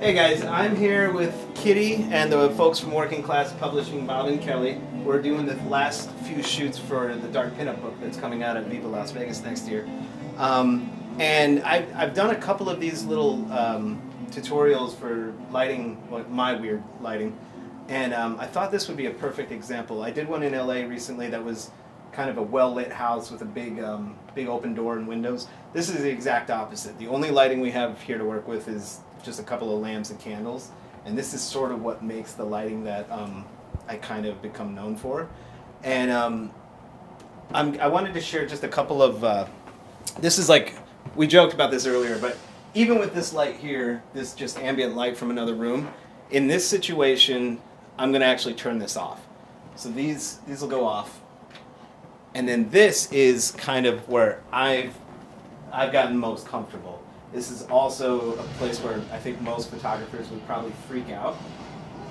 Hey guys, I'm here with Kitty and the folks from Working Class Publishing, Bob and Kelly. We're doing the last few shoots for the Dark Pinup book that's coming out at Viva Las Vegas next year. And I've done a couple of these little tutorials for lighting, well, my weird lighting, and I thought this would be a perfect example. I did one in LA recently that was kind of a well-lit house with a big open door and windows. This is the exact opposite. The only lighting we have here to work with is just a couple of lamps and candles, and this is sort of what makes the lighting that I kind of become known for. And I wanted to share just a couple of, this is like, we joked about this earlier, but even with this light here, this just ambient light from another room, in this situation, I'm going to actually turn this off. So these will go off. And then this is kind of where I've gotten most comfortable. This is also a place where I think most photographers would probably freak out.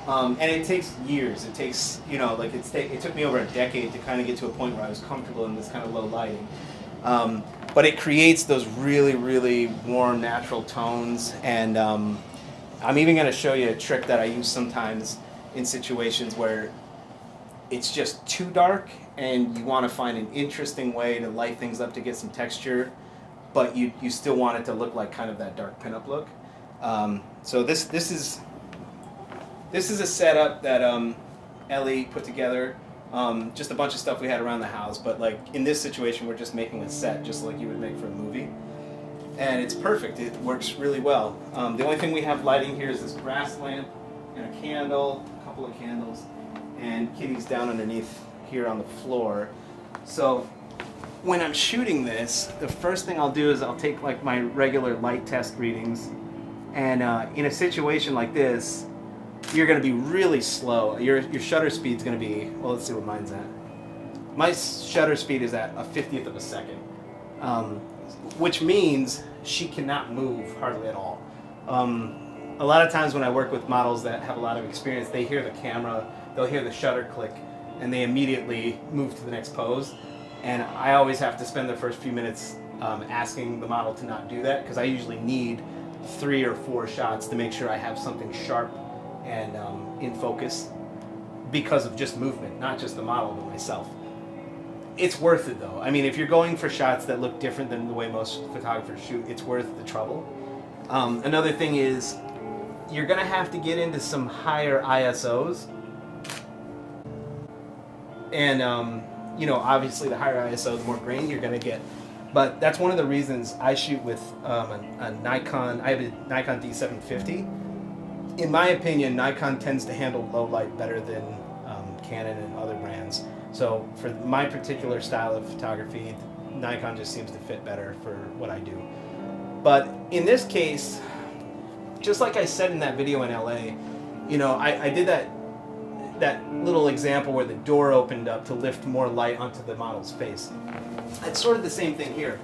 And it takes years. It takes, you know, like it took me over a decade to kind of get to a point where I was comfortable in this kind of low lighting. But it creates those really, really warm, natural tones. And I'm even going to show you a trick that I use sometimes in situations where it's just too dark and you want to find an interesting way to light things up to get some texture, but you still want it to look like kind of that dark pinup look. So this is a setup that Ellie put together. Just a bunch of stuff we had around the house, but like in this situation, we're just making a set just like you would make for a movie, and it's perfect. It works really well. The only thing we have lighting here is this brass lamp and a candle, a couple of candles, and Kitty's down underneath here on the floor. So when I'm shooting this, the first thing I'll do is I'll take like my regular light test readings, and in a situation like this, you're going to be really slow. Your shutter speed's going to be, well, let's see what mine's at. My shutter speed is at a 50th of a second, which means she cannot move hardly at all. A lot of times when I work with models that have a lot of experience, they hear the camera, they'll hear the shutter click, and they immediately move to the next pose. And I always have to spend the first few minutes asking the model to not do that, because I usually need 3 or 4 shots to make sure I have something sharp and in focus because of just movement, not just the model, but myself. It's worth it though. I mean, if you're going for shots that look different than the way most photographers shoot, it's worth the trouble. Another thing is, you're gonna have to get into some higher ISOs. And you know, obviously the higher ISO, the more grain you're gonna get. But that's one of the reasons I shoot with a Nikon. I have a Nikon D750. In my opinion, Nikon tends to handle low light better than Canon and other brands. So for my particular style of photography, Nikon just seems to fit better for what I do. But in this case, just like I said in that video in LA, you know, I did that little example where the door opened up to lift more light onto the model's face. It's sort of the same thing here.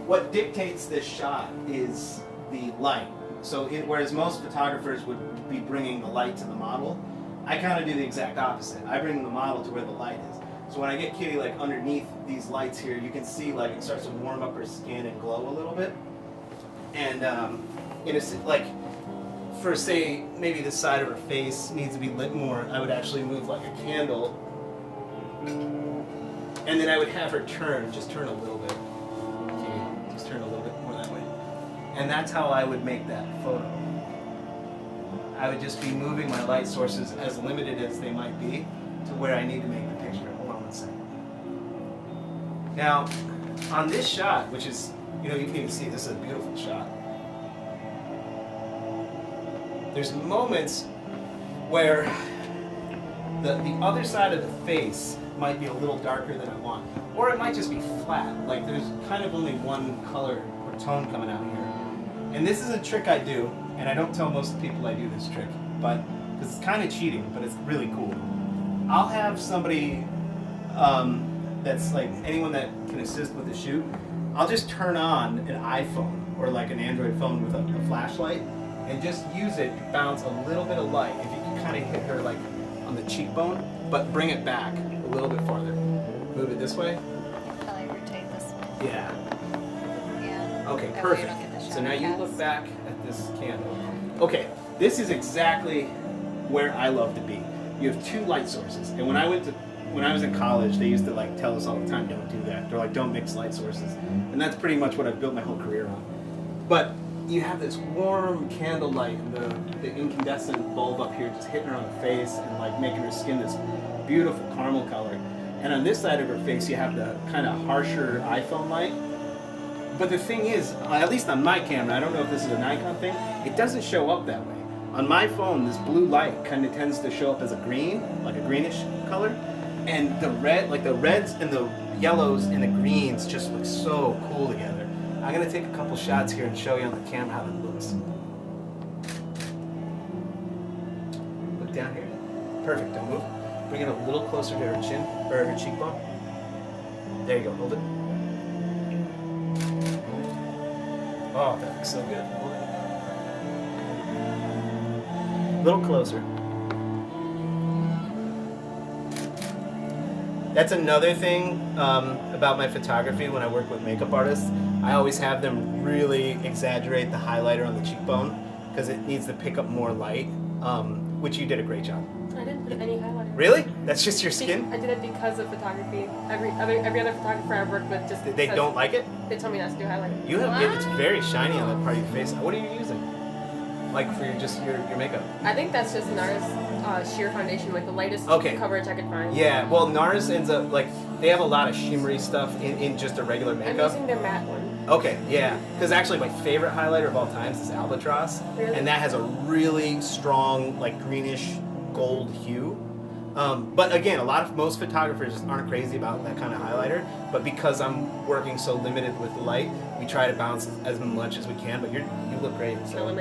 What dictates this shot is the light. So whereas most photographers would be bringing the light to the model, I kind of do the exact opposite. I bring the model to where the light is. So when I get Kitty like underneath these lights here, you can see like it starts to warm up her skin and glow a little bit. And like for say maybe the side of her face needs to be lit more, I would actually move like a candle, and then I would have her just turn a little bit. Okay, just turn a little bit more that way. And that's how I would make that photo. I would just be moving my light sources as limited as they might be to where I need to make the picture. Hold on one second. Now, on this shot, which is, you know, you can even see this is a beautiful shot. There's moments where the other side of the face might be a little darker than I want. Or it might just be flat. Like there's kind of only one color or tone coming out here. And this is a trick I do, and I don't tell most people I do this trick, but because it's kind of cheating, but it's really cool. I'll have somebody that's like anyone that can assist with the shoot, I'll just turn on an iPhone or like an Android phone with a flashlight and just use it to bounce a little bit of light. If you can kind of hit her like on the cheekbone, but bring it back a little bit farther. Move it this way. Probably rotate this way. Yeah. Yeah. Okay, That way you perfect. don't get the So now you shadow look cast. back at this candle. Okay, This is exactly where I love to be. You have two light sources, and when I was in college, they used to like tell us all the time, don't do that. They're like, don't mix light sources, and that's pretty much what I've built my whole career on. But you have this warm candlelight and the incandescent bulb up here just hitting her on the face and like making her skin this beautiful caramel color. And on this side of her face, you have the kind of harsher iPhone light. But the thing is, at least on my camera, I don't know if this is a Nikon thing, it doesn't show up that way. On my phone, this blue light kind of tends to show up as a green, like a greenish color. And the red, like the reds and the yellows and the greens just look so cool together. I'm gonna take a couple shots here and show you on the camera how that looks. Look down here. Perfect, don't move. Bring it a little closer to her chin, or her cheekbone. There you go, hold it. Oh, that looks so good. Hold it. A little closer. That's another thing about my photography when I work with makeup artists. I always have them really exaggerate the highlighter on the cheekbone because it needs to pick up more light, which you did a great job. I didn't put any highlighter. Really? That's just your skin? I did it because of photography. Every other photographer I've worked with just They don't like it? They told me not to do highlighter. You have it's very shiny on that part of your face. What are you using? Like for your makeup? I think that's just NARS sheer foundation, like the lightest coverage I could find. Yeah, well NARS ends up like they have a lot of shimmery stuff in just a regular makeup. I'm using their matte one. Okay, yeah, because actually my favorite highlighter of all times is Albatross, Really? and that has a really strong like greenish gold hue. But again, most photographers just aren't crazy about that kind of highlighter. But because I'm working so limited with the light, we try to bounce as much as we can. But you look great. So.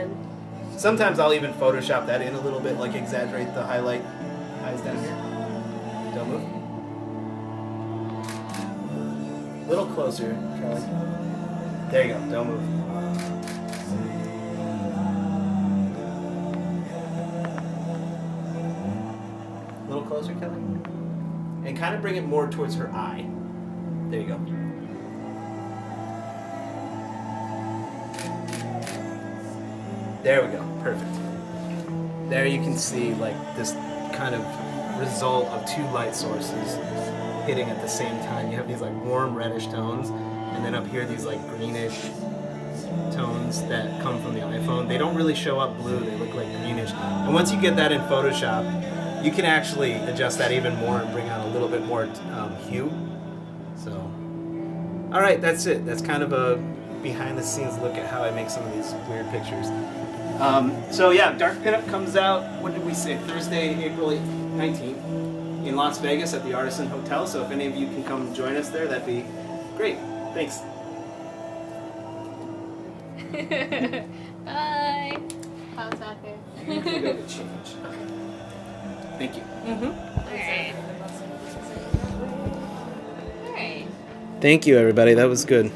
Sometimes I'll even Photoshop that in a little bit, like exaggerate the highlight. Eyes down here. Don't move. A little closer, Charlie. There you go. Don't move. A little closer, Kelly. And kind of bring it more towards her eye. There you go. There we go. Perfect. There you can see like this kind of result of two light sources hitting at the same time. You have these like warm reddish tones, and then up here these like greenish tones that come from the iPhone. They don't really show up blue, they look like greenish. And once you get that in Photoshop, you can actually adjust that even more and bring out a little bit more hue. So, all right, that's it. That's kind of a behind the scenes look at how I make some of these weird pictures. So yeah, Dark Pinup comes out, what did we say, Thursday, April 19th in Las Vegas at the Artisan Hotel. So if any of you can come join us there, that'd be great. Thanks. Bye. How's that there? You can go to change. Thank you. Alright. Alright. Thank you, everybody. That was good.